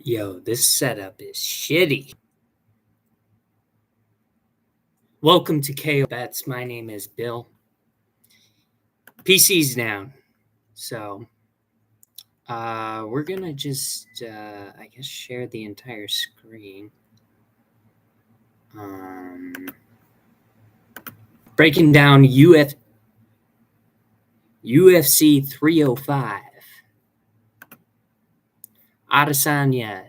Yo, this setup is shitty. Welcome to KO Bets. My name is Bill. PC's down. So we're going to just, share the entire screen. Breaking down UFC 305. Adesanya,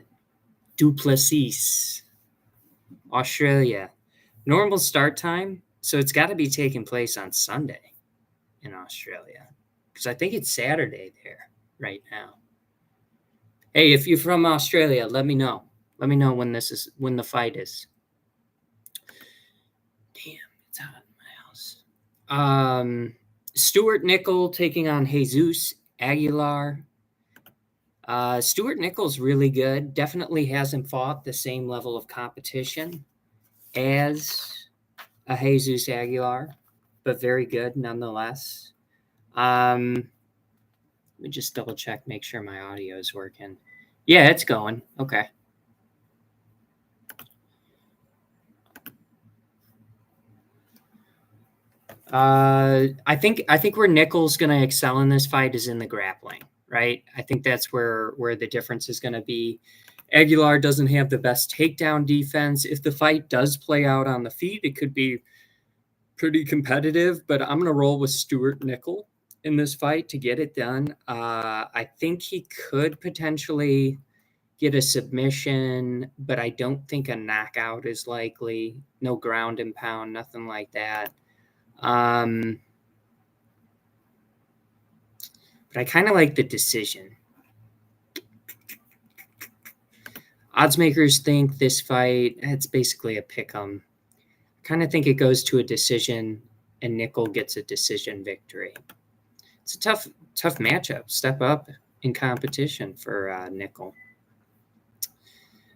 Plessis, Australia. Normal start time, so it's got to be taking place on Sunday in Australia, because I think it's Saturday there right now. Hey, if you're from Australia, let me know. Let me know when the fight is. Damn, it's hot in my house. Stuart Nickel taking on Jesus Aguilar. Stuart Nickel's really good. Definitely hasn't fought the same level of competition as a Jesus Aguilar, but very good nonetheless. Let me just double check, make sure my audio is working. Yeah, it's going. Okay. I think where Nickel's going to excel in this fight is in the grappling, right? I think that's where the difference is going to be. Aguilar doesn't have the best takedown defense. If the fight does play out on the feet, it could be pretty competitive, but I'm going to roll with Stuart Nickel in this fight to get it done. I think he could potentially get a submission, but I don't think a knockout is likely. No ground and pound, nothing like that. But I kind of like the decision. Odds makers think this fight, it's basically a pick-em. Kind of think it goes to a decision and Nickel gets a decision victory. It's a tough matchup. Step up in competition for Nickel.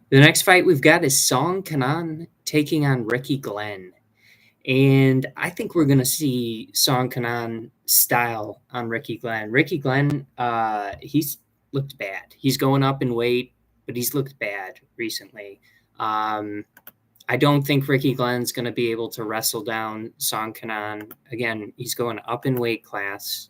The next fight we've got is Song Kanan taking on Ricky Glenn. And I think we're going to see Song Kanan style on Ricky Glenn. Ricky Glenn, he's looked bad. He's going up in weight, but he's looked bad recently. I don't think Ricky Glenn's going to be able to wrestle down Song Kanan. Again, he's going up in weight class,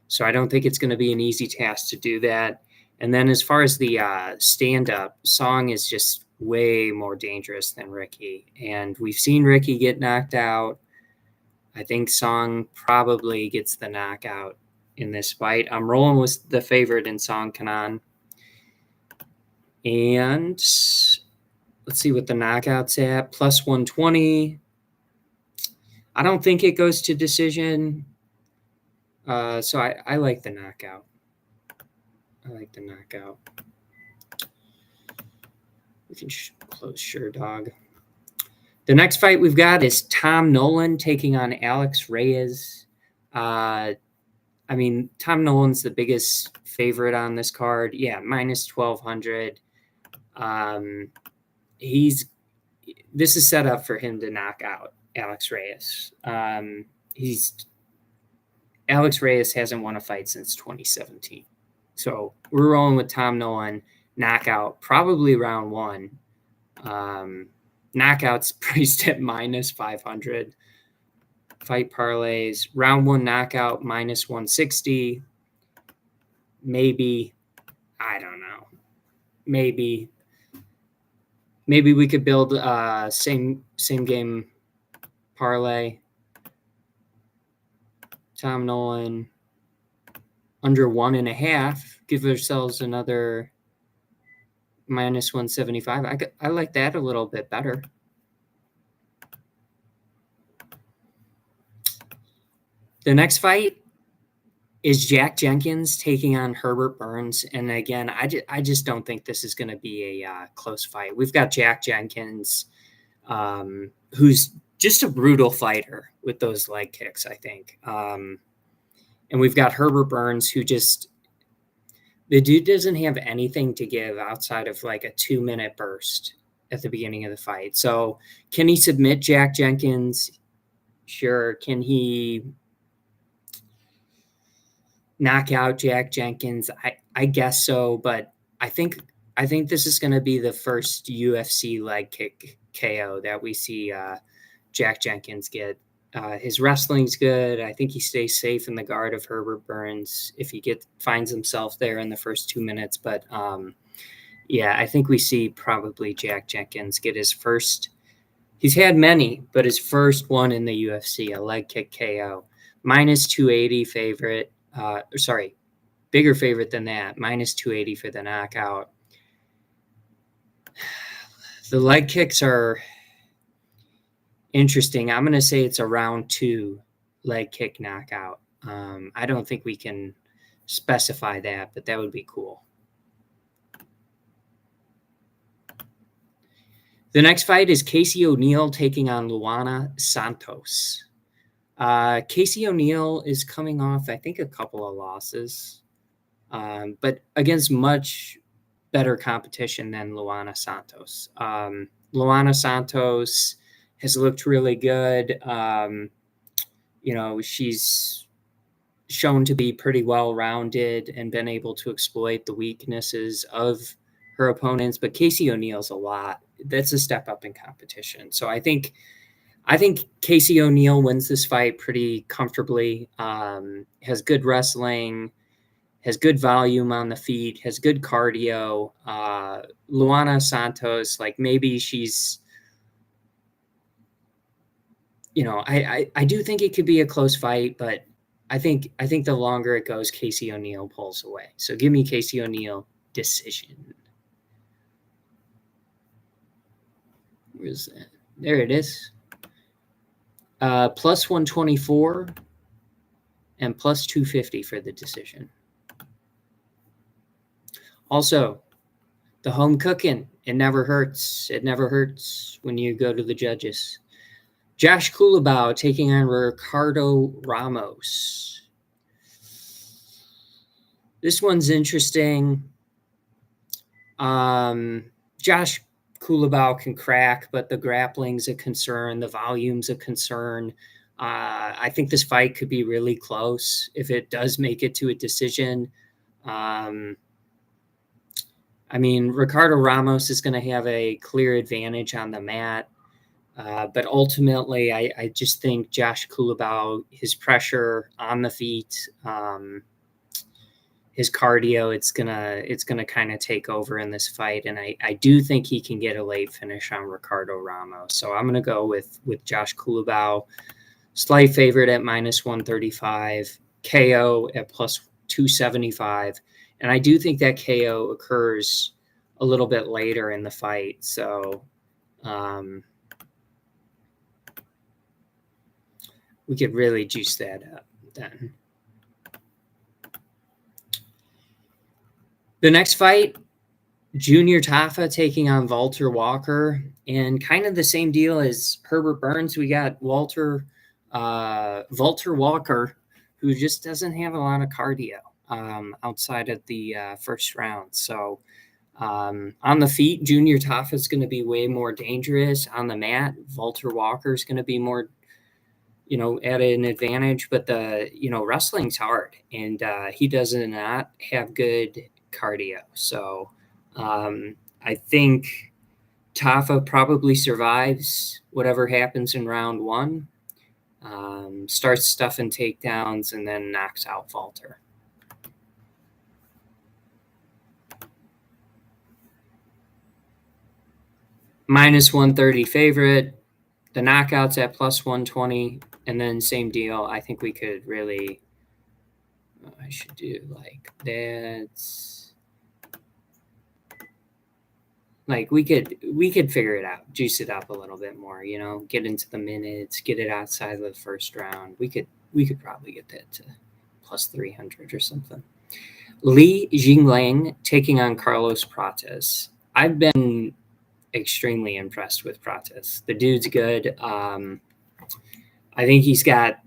so I don't think it's going to be an easy task to do that. And then as far as the stand-up, Song is just way more dangerous than Ricky. And we've seen Ricky get knocked out. I think Song probably gets the knockout in this fight. I'm rolling with the favorite in Song Kanan. And let's see what the knockout's at. Plus 120. I don't think it goes to decision. So I like the knockout. We can close Sure Dog. The next fight we've got is Tom Nolan taking on Alex Reyes. Tom Nolan's the biggest favorite on this card. Yeah, minus 1,200. This is set up for him to knock out Alex Reyes. Alex Reyes hasn't won a fight since 2017. So we're rolling with Tom Nolan, knockout, probably round one. Knockouts priced at minus 500. Fight parlays, round one knockout, minus 160. Maybe, I don't know. Maybe we could build same game parlay. Tom Nolan under 1.5. Give ourselves another minus 175. I like that a little bit better. The next fight is Jack Jenkins taking on Herbert Burns. And again, I just don't think this is going to be a close fight. We've got Jack Jenkins, who's just a brutal fighter with those leg kicks, I think. And we've got Herbert Burns, who the dude doesn't have anything to give outside of like a 2-minute burst at the beginning of the fight. So can he submit Jack Jenkins? Sure. Can he knock out Jack Jenkins? I guess so, but I think I think this is going to be the first UFC leg kick KO that we see Jack Jenkins get. His wrestling's good. I think he stays safe in the guard of Herbert Burns if he finds himself there in the first 2 minutes. But yeah, I think we see probably Jack Jenkins get his first. He's had many, but his first one in the UFC, a leg kick KO. Minus 280 favorite. Bigger favorite than that. Minus 280 for the knockout. The leg kicks are interesting. I'm going to say it's a round 2 leg kick knockout. I don't think we can specify that, but that would be cool. The next fight is Casey O'Neill taking on Luana Santos. Casey O'Neill is coming off, I think, a couple of losses, but against much better competition than Luana Santos. Luana Santos has looked really good. She's shown to be pretty well-rounded and been able to exploit the weaknesses of her opponents, but Casey O'Neill's that's a step up in competition. So I think Casey O'Neill wins this fight pretty comfortably. Has good wrestling, has good volume on the feet, has good cardio. Luana Santos, maybe she's, I do think it could be a close fight, but I think the longer it goes, Casey O'Neill pulls away. So give me Casey O'Neill decision. Where's that? There it is. Plus 124 and plus 250 for the decision. Also, the home cooking, it never hurts. It never hurts when you go to the judges. Josh Kulabau taking on Ricardo Ramos. This one's interesting. Josh Kulabau can crack, but the grappling's a concern. The volume's a concern. I think this fight could be really close if it does make it to a decision. Ricardo Ramos is going to have a clear advantage on the mat. But ultimately, I just think Josh Kulabau, his pressure on the feet, his cardio, it's gonna kind of take over in this fight, and I do think he can get a late finish on Ricardo Ramos. So I'm gonna go with Josh Kulabau, slight favorite at minus 135, KO at plus 275, and I do think that KO occurs a little bit later in the fight. So we could really juice that up then. The next fight, Junior Tafa taking on Walter Walker, and kind of the same deal as Herbert Burns. We got Walter Walker, who just doesn't have a lot of cardio outside of the first round. So on the feet, Junior Tafa is going to be way more dangerous. On the mat, Walter Walker is going to be more, at an advantage. But the wrestling's hard, and he does not have good cardio. So I think Tafa probably survives whatever happens in round 1, starts stuffing takedowns, and then knocks out Walter. Minus 130 favorite. The knockouts at plus 120, and then same deal. I think we could really, I should do like that. We could figure it out, juice it up a little bit more, get into the minutes, get it outside of the first round. We could probably get that to plus 300 or something. Li Jingliang taking on Carlos Prates. I've been extremely impressed with Prates. The dude's good. I think he's got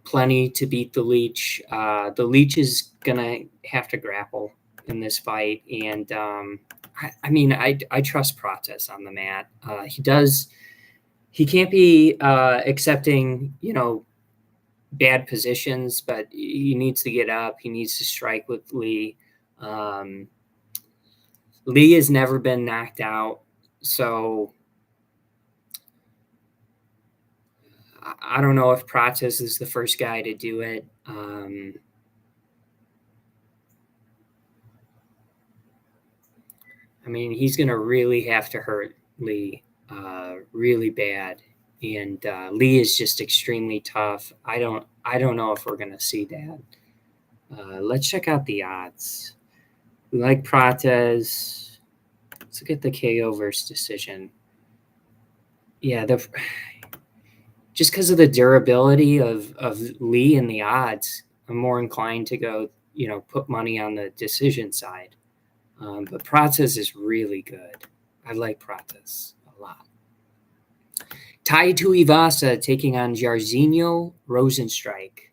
plenty to beat the Leech. The Leech is gonna have to grapple in this fight, and I trust Prates on the mat. He can't be accepting bad positions, but he needs to get up. He needs to strike with Lee. Lee has never been knocked out, so I don't know if Pratis is the first guy to do it. I mean, he's going to really have to hurt Lee really bad, and Lee is just extremely tough. I don't know if we're going to see that. Let's check out the odds. We like Prates. Let's look at the KO versus decision. Yeah, just because of the durability of Lee and the odds, I'm more inclined to go, put money on the decision side. But Prates is really good. I like Prates a lot. Tai Tuivasa taking on Jairzinho Rosenstrike.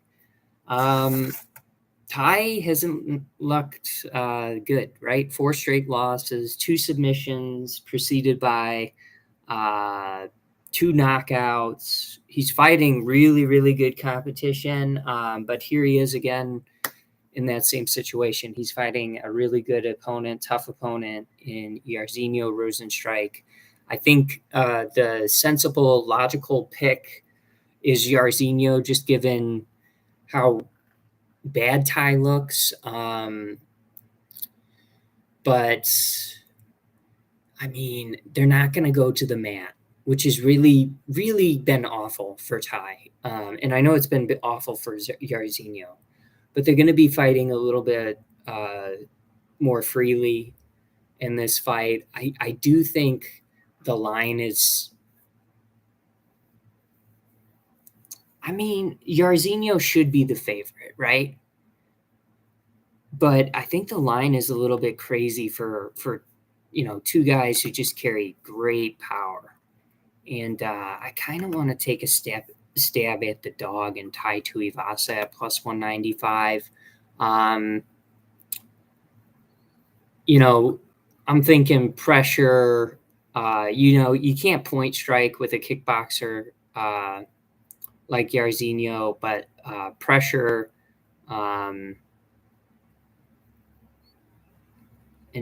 Tai hasn't looked good, right? 4 straight losses, 2 submissions, preceded by 2 knockouts. He's fighting really, really good competition, but here he is again in that same situation. He's fighting a really good opponent, tough opponent in Jairzinho Rosenstrike. I think the sensible, logical pick is Jairzinho, just given how bad Tai looks. But I mean, they're not going to go to the mat, which has really, really been awful for Tai. And I know it's been awful for Jairzinho, but they're going to be fighting a little bit more freely in this fight. I do think the line is, I mean, Jairzinho should be the favorite, right? But I think the line is a little bit crazy for 2 guys who just carry great power. And I kind of want to take a stab at the dog and Tai Tuivasa at plus 195. I'm thinking pressure. You can't point strike with a kickboxer like Jairzinho, but pressure and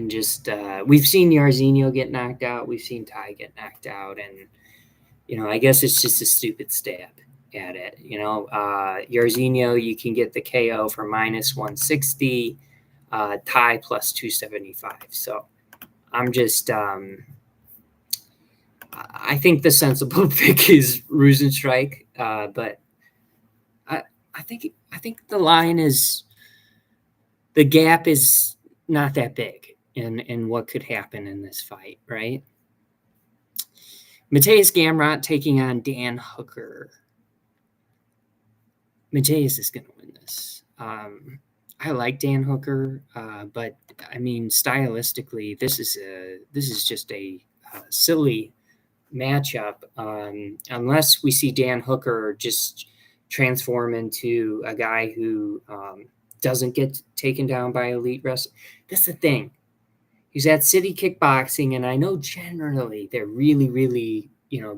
just we've seen Jairzinho get knocked out. We've seen Tai get knocked out, and I guess it's just a stupid stab at it. Jairzinho, you can get the KO for minus 160, Tai plus 275. So I'm just I think the sensible pick is Rosenstrike, but I think the line is, the gap is not that big in what could happen in this fight, right? Mateus Gamrot taking on Dan Hooker. Mateus is going to win this. I like Dan Hooker, but I mean, stylistically, this is just a silly matchup. Unless we see Dan Hooker just transform into a guy who doesn't get taken down by elite wrestling. That's the thing. He's at City Kickboxing, and I know generally they're really, really,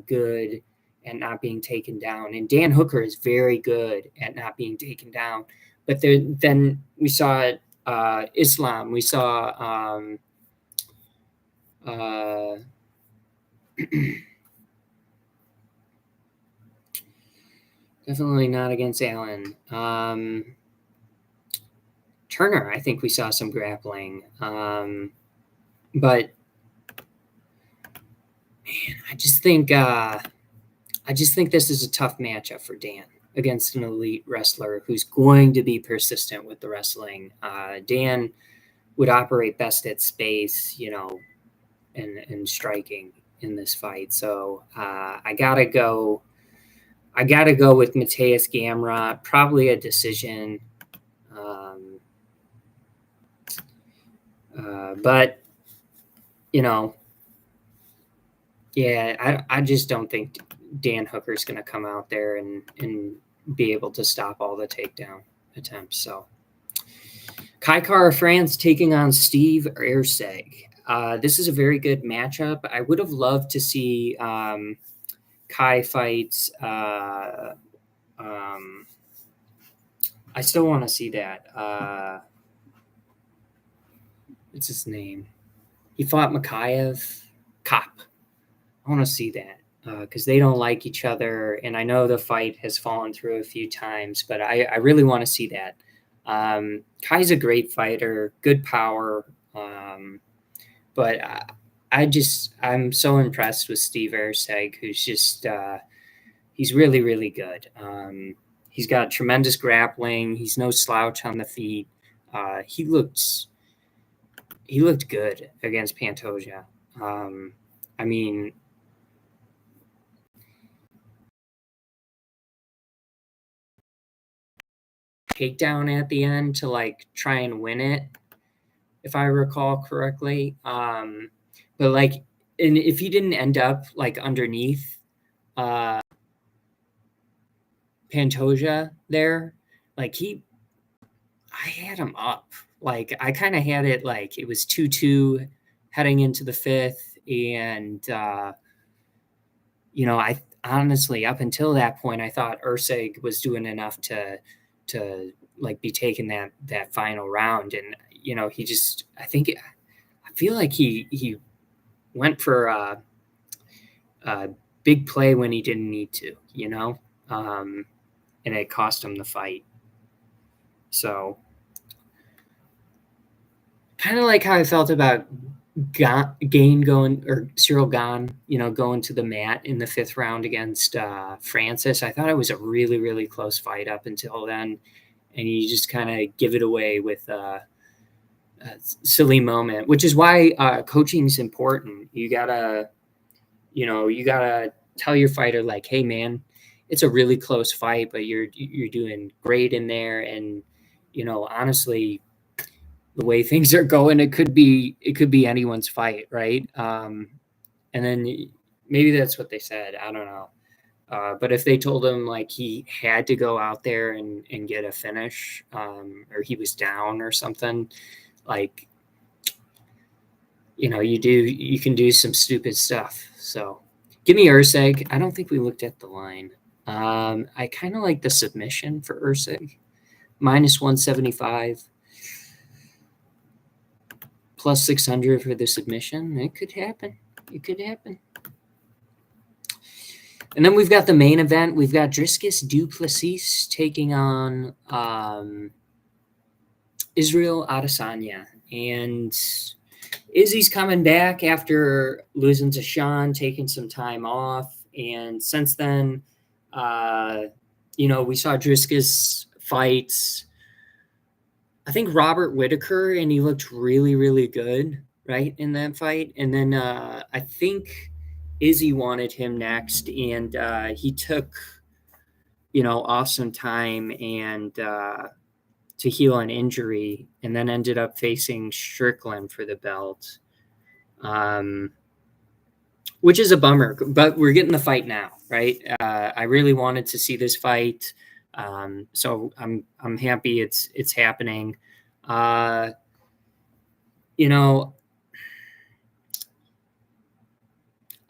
good at not being taken down. And Dan Hooker is very good at not being taken down. But then we saw Islam. We saw definitely not against Allen. Turner, I think we saw some grappling. But man, I just think this is a tough matchup for Dan against an elite wrestler who's going to be persistent with the wrestling. Dan would operate best at space, and striking in this fight. So I gotta go with Mateus Gamrot, probably a decision. But I just don't think Dan Hooker's going to come out there and be able to stop all the takedown attempts. So Kai Kara France taking on Steve Erseg. This is a very good matchup. I would have loved to see Kai fights. I still want to see that. What's his name? he fought Makayev. Cop. I want to see that because they don't like each other, and I know the fight has fallen through a few times, but I really want to see that. Kai's a great fighter, good power, but I'm so impressed with Steve Erceg, who's just he's really really good. He's got tremendous grappling. He's no slouch on the feet. He looked good against Pantoja. I mean, takedown at the end to like try and win it, if I recall correctly. But like, and if he didn't end up like underneath Pantoja there, like I had him up. Like I kind of had it like it was 2-2 heading into the fifth, and I honestly up until that point I thought Ursig was doing enough to like be taking that final round, and he just I feel like he went for a big play when he didn't need to, and it cost him the fight. So kind of like how I felt about Gain going, or Cyril Gane, going to the mat in the fifth round against Francis. I thought it was a really, really close fight up until then, and you just kind of give it away with a silly moment, which is why coaching is important. You gotta tell your fighter like, hey man, it's a really close fight, but you're doing great in there, and honestly, the way things are going, it could be anyone's fight, right? And then maybe that's what they said. I don't know. But if they told him like he had to go out there and get a finish, or he was down or something, like you can do some stupid stuff. So give me Urseg. I don't think we looked at the line. I kind of like the submission for Ursig, -175. Plus 600 for the submission. It could happen. And then we've got the main event. We've got Dricus du Plessis taking on Israel Adesanya. And Izzy's coming back after losing to Sean, taking some time off. And since then, we saw Dricus fights, I think Robert Whitaker, and he looked really, really good, right, in that fight. And then I think Izzy wanted him next, and he took, off some time and to heal an injury, and then ended up facing Strickland for the belt, which is a bummer. But we're getting the fight now, right? I really wanted to see this fight. So I'm happy it's happening.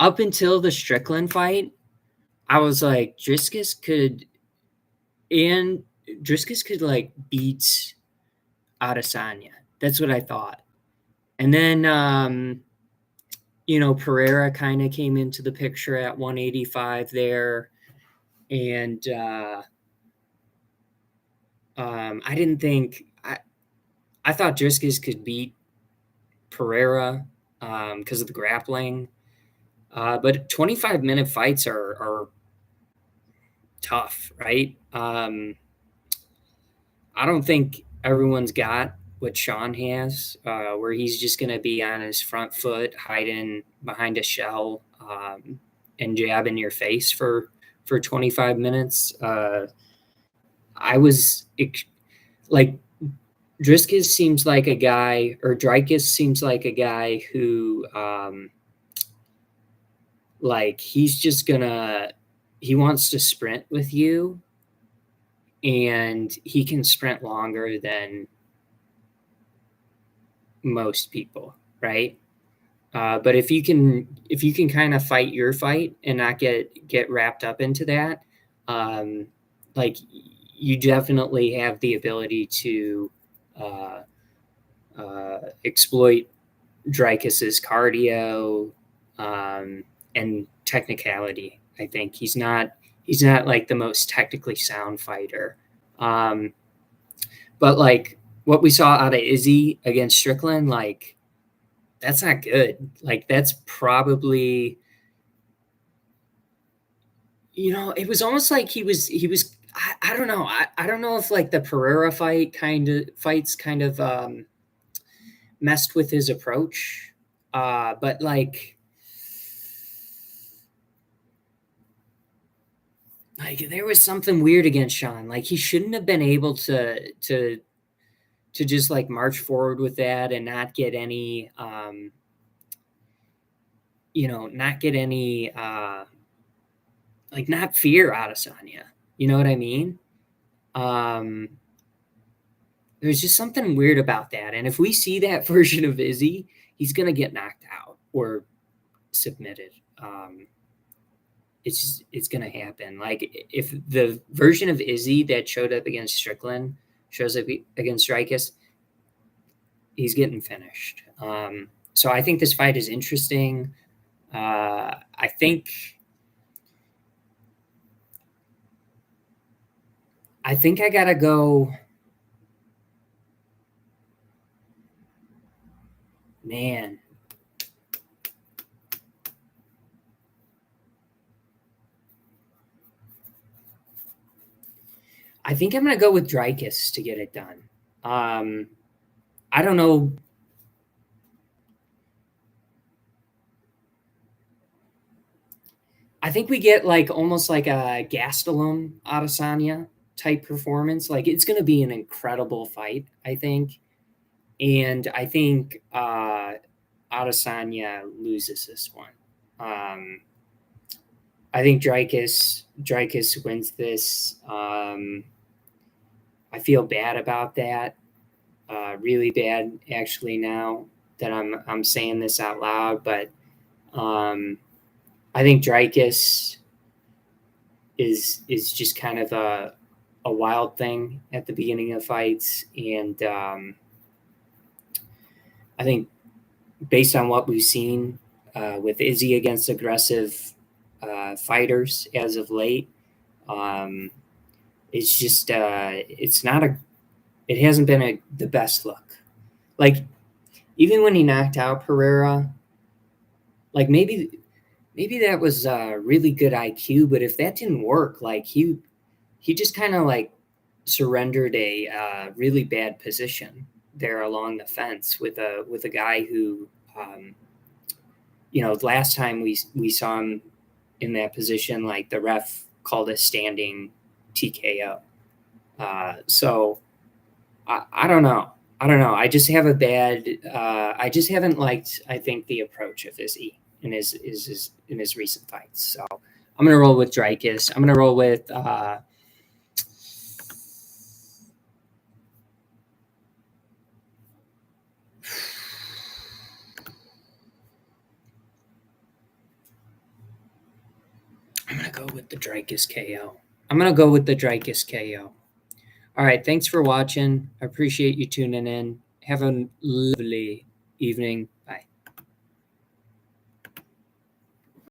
Up until the Strickland fight, I was like, Dricus could like beat Adesanya. That's what I thought. And then Pereira kind of came into the picture at 185 there, and I didn't think I thought Dricus could beat Pereira because of the grappling, but 25-minute fights are tough, right? I don't think everyone's got what Sean has, where he's just going to be on his front foot, hiding behind a shell, and jabbing your face for 25 minutes. I was like, Dricus seems like a guy, or Dricus seems like a guy who, like, he wants to sprint with you, and he can sprint longer than most people, right? But if you can kind of fight your fight and not get wrapped up into that, like, you definitely have the ability to exploit Dreykus's cardio and technicality. I think he's not like the most technically sound fighter. But like what we saw out of Izzy against Strickland, like that's not good. Like that's probably, it was almost like he was I don't know. I don't know if like the Pereira fights kind of messed with his approach. But like there was something weird against Sean. Like he shouldn't have been able to just like march forward with that and not get any not get any like not fear Adesanya. You know what I mean? Um there's just something weird about that. And if we see that version of Izzy, he's gonna get knocked out or submitted. It's gonna happen. Like if the version of Izzy that showed up against Strickland shows up against Dreykus, he's getting finished. So I think this fight is interesting. I think I gotta go. Man, I think I'm gonna go with Dreykus to get it done. I don't know. I think we get like almost like a Gastelum Adesanya type performance. Like it's going to be an incredible fight, I think, and I think Adesanya loses this one. I think Dreykus wins this. I feel bad about that, really bad actually. Now that I'm saying this out loud, but um, I think Dreykus is just kind of a wild thing at the beginning of fights, and I think based on what we've seen with Izzy against aggressive fighters as of late, um, it's just it's not a it hasn't been the best look. Like even when he knocked out Pereira, like maybe that was really good IQ, but if that didn't work, like he just kind of like surrendered a really bad position there along the fence with a guy who, last time we saw him in that position, like the ref called a standing TKO. So I don't know. I don't know. I just have a bad. I just haven't liked. I think the approach of Izzy in his recent fights. So I'm gonna roll with Dreykus. I'm gonna roll with. I'm gonna go with the Dreykus KO. I'm gonna go with the Dreykus KO. All right. Thanks for watching. I appreciate you tuning in. Have a lovely evening.